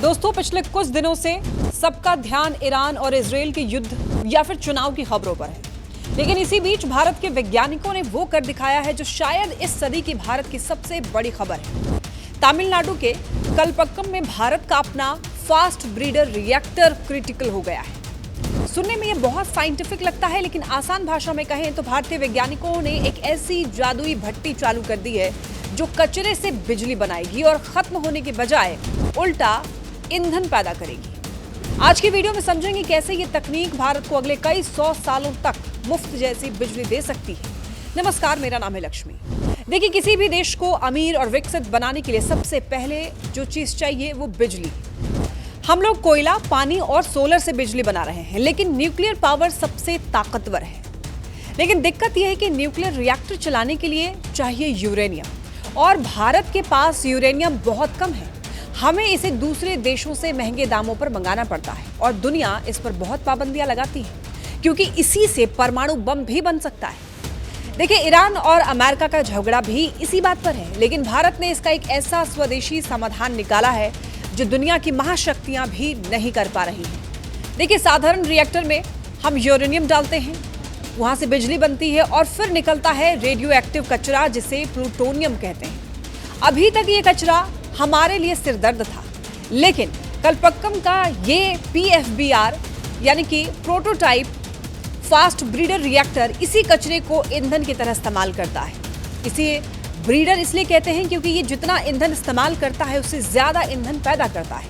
दोस्तों, पिछले कुछ दिनों से सबका ध्यान ईरान और इजरायल के युद्ध या फिर चुनाव की खबरों पर है। लेकिन इसी बीच भारत के वैज्ञानिकों ने वो कर दिखाया है जो शायद इस सदी की भारत की सबसे बड़ी खबर है। तमिलनाडु के कलपक्कम में भारत का अपना फास्ट ब्रीडर रिएक्टर क्रिटिकल हो गया है। सुनने में ये बहुत साइंटिफिक लगता है, लेकिन आसान भाषा में कहें तो भारतीय वैज्ञानिकों ने एक ऐसी जादुई भट्टी चालू कर दी है जो कचरे से बिजली बनाएगी और खत्म होने के बजाय उल्टा ईंधन पैदा करेगी। आज की वीडियो में समझेंगे कैसे ये तकनीक भारत को अगले कई 100 सालों तक मुफ्त जैसी बिजली दे सकती है। नमस्कार, मेरा नाम है लक्ष्मी। देखिए, किसी भी देश को अमीर और विकसित बनाने के लिए सबसे पहले जो चीज चाहिए वो बिजली। हम लोग कोयला, पानी और सोलर से बिजली बना रहे हैं, लेकिन न्यूक्लियर पावर सबसे ताकतवर है। लेकिन दिक्कत यह है कि न्यूक्लियर रिएक्टर चलाने के लिए चाहिए यूरेनियम, और भारत के पास यूरेनियम बहुत कम है। हमें इसे दूसरे देशों से महंगे दामों पर मंगाना पड़ता है और दुनिया इस पर बहुत पाबंदियां लगाती है, क्योंकि इसी से परमाणु बम भी बन सकता है। देखिए, ईरान और अमेरिका का झगड़ा भी इसी बात पर है, लेकिन भारत ने इसका एक ऐसा स्वदेशी समाधान निकाला है जो दुनिया की महाशक्तियां भी नहीं कर पा रही हैं। देखिए, साधारण रिएक्टर में हम यूरेनियम डालते हैं, वहां से बिजली बनती है और फिर निकलता है रेडियो एक्टिव कचरा, जिसे प्लूटोनियम कहते हैं। अभी तक ये कचरा हमारे लिए सिरदर्द था, लेकिन कलपक्कम का ये PFBR यानी कि प्रोटोटाइप फास्ट ब्रीडर रिएक्टर इसी कचरे को ईंधन की तरह इस्तेमाल करता है। इसे ब्रीडर इसलिए कहते हैं क्योंकि ये जितना ईंधन इस्तेमाल करता है उससे ज्यादा ईंधन पैदा करता है।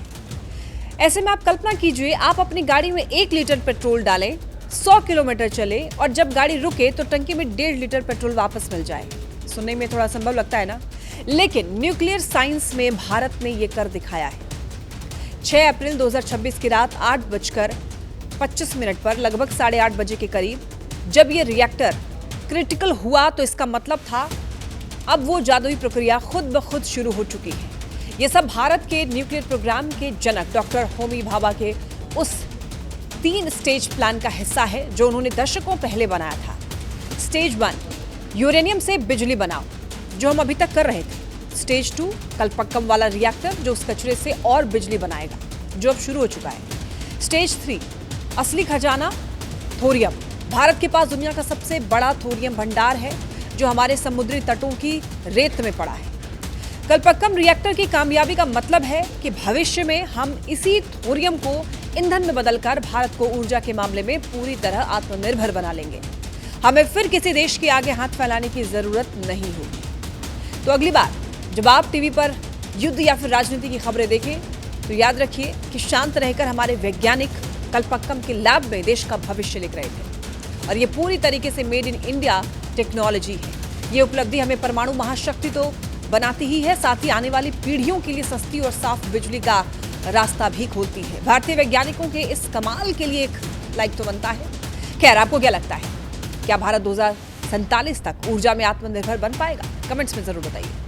ऐसे में आप कल्पना कीजिए, आप अपनी गाड़ी में 1 लीटर पेट्रोल डालें, 100 किलोमीटर चले और जब गाड़ी रुके तो टंकी में 1.5 लीटर पेट्रोल वापस मिल जाए। सुनने में थोड़ा असंभव लगता है ना, लेकिन न्यूक्लियर साइंस में भारत ने यह कर दिखाया है। 6 अप्रैल 2026 की रात 8:25 पर लगभग 8:30 बजे के करीब जब यह रिएक्टर क्रिटिकल हुआ तो इसका मतलब था अब वो जादुई प्रक्रिया खुद ब खुद शुरू हो चुकी है। यह सब भारत के न्यूक्लियर प्रोग्राम के जनक डॉक्टर होमी भाभा के उस 3 स्टेज प्लान का हिस्सा है जो उन्होंने दशकों पहले बनाया था। स्टेज 1 यूरेनियम से बिजली बनाओ, जो हम अभी तक कर रहे थे। स्टेज 2 कलपक्कम वाला रिएक्टर जो उस कचरे से और बिजली बनाएगा, जो अब शुरू हो चुका है। स्टेज 3 असली खजाना थोरियम। भारत के पास दुनिया का सबसे बड़ा थोरियम भंडार है जो हमारे समुद्री तटों की रेत में पड़ा है। कलपक्कम रिएक्टर की कामयाबी का मतलब है कि भविष्य में हम इसी थोरियम को ईंधन में बदलकर भारत को ऊर्जा के मामले में पूरी तरह आत्मनिर्भर बना लेंगे। हमें फिर किसी देश के आगे हाथ फैलाने की जरूरत नहीं होगी। तो अगली बार जब आप टीवी पर युद्ध या फिर राजनीति की खबरें देखें तो याद रखिए कि शांत रहकर हमारे वैज्ञानिक कलपक्कम के लैब में देश का भविष्य लिख रहे थे, और ये पूरी तरीके से मेड इन इंडिया टेक्नोलॉजी है। ये उपलब्धि हमें परमाणु महाशक्ति तो बनाती ही है, साथ ही आने वाली पीढ़ियों के लिए सस्ती और साफ बिजली का रास्ता भी खोलती है। भारतीय वैज्ञानिकों के इस कमाल के लिए एक लाइक तो बनता है। खैर, आपको क्या लगता है, क्या भारत 2047 तक ऊर्जा में आत्मनिर्भर बन पाएगा? कमेंट्स में जरूर बताइए।